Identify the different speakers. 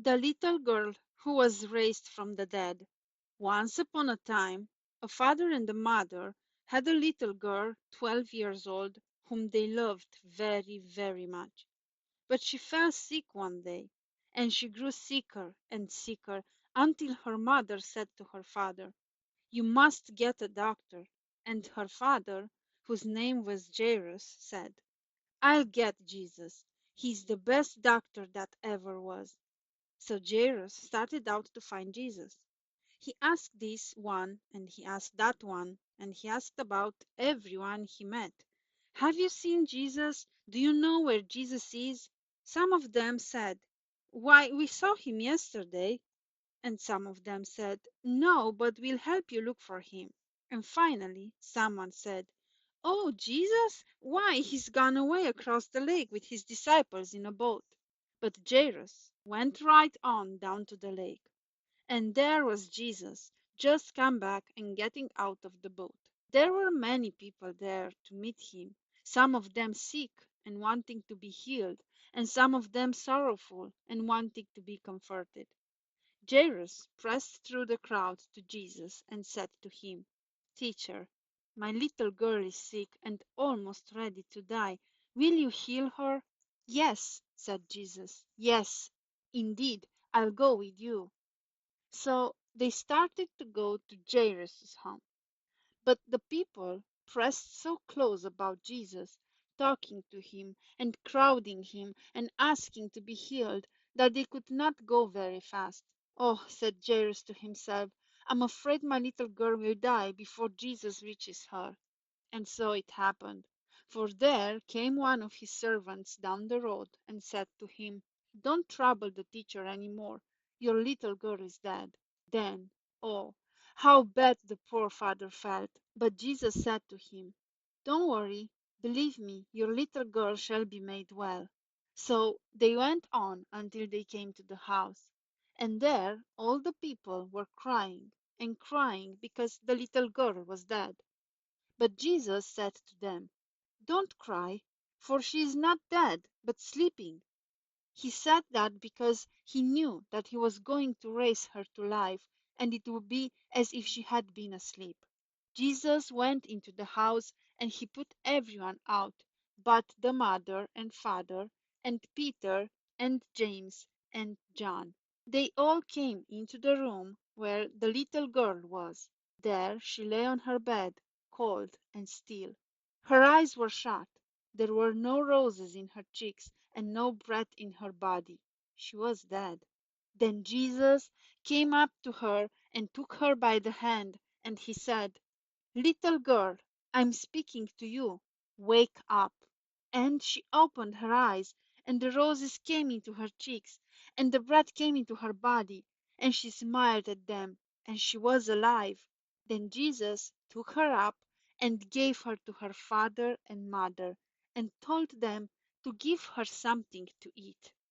Speaker 1: The little girl who was raised from the dead. Once upon a time, a father and a mother had a little girl, 12 years old, whom they loved very, very much. But she fell sick one day, and she grew sicker and sicker until her mother said to her father, "You must get a doctor." And her father, whose name was Jairus, said, "I'll get Jesus. He's the best doctor that ever was." So Jairus started out to find Jesus. He asked this one, and he asked that one, and he asked about everyone he met. "Have you seen Jesus? Do you know where Jesus is?" Some of them said, "Why, we saw him yesterday." And some of them said, "No, but we'll help you look for him." And finally, someone said, "Oh, Jesus? Why, he's gone away across the lake with his disciples in a boat." But Jairus went right on down to the lake. And there was Jesus, just come back and getting out of the boat. There were many people there to meet him, some of them sick and wanting to be healed, and some of them sorrowful and wanting to be comforted. Jairus pressed through the crowd to Jesus and said to him, "Teacher, my little girl is sick and almost ready to die. Will you heal her?" "Yes," said Jesus. "Yes, indeed, I'll go with you." So they started to go to Jairus' home. But the people pressed so close about Jesus, talking to him and crowding him and asking to be healed, that they could not go very fast. "Oh," said Jairus to himself, "I'm afraid my little girl will die before Jesus reaches her." And so it happened. For there came one of his servants down the road and said to him, "Don't trouble the teacher any more. Your little girl is dead." Then, oh, how bad the poor father felt. But Jesus said to him, "Don't worry. Believe me, your little girl shall be made well." So they went on until they came to the house. And there all the people were crying and crying because the little girl was dead. But Jesus said to them, "Don't cry, for she is not dead, but sleeping." He said that because he knew that he was going to raise her to life, and it would be as if she had been asleep. Jesus went into the house, and he put everyone out but the mother and father, and Peter and James and John. They all came into the room where the little girl was. There she lay on her bed, cold and still. Her eyes were shut. There were no roses in her cheeks and no breath in her body. She was dead. Then Jesus came up to her and took her by the hand, and he said, "Little girl, I'm speaking to you. Wake up." And she opened her eyes, and the roses came into her cheeks, and the breath came into her body, and she smiled at them, and she was alive. Then Jesus took her up and gave her to her father and mother, and told them to give her something to eat.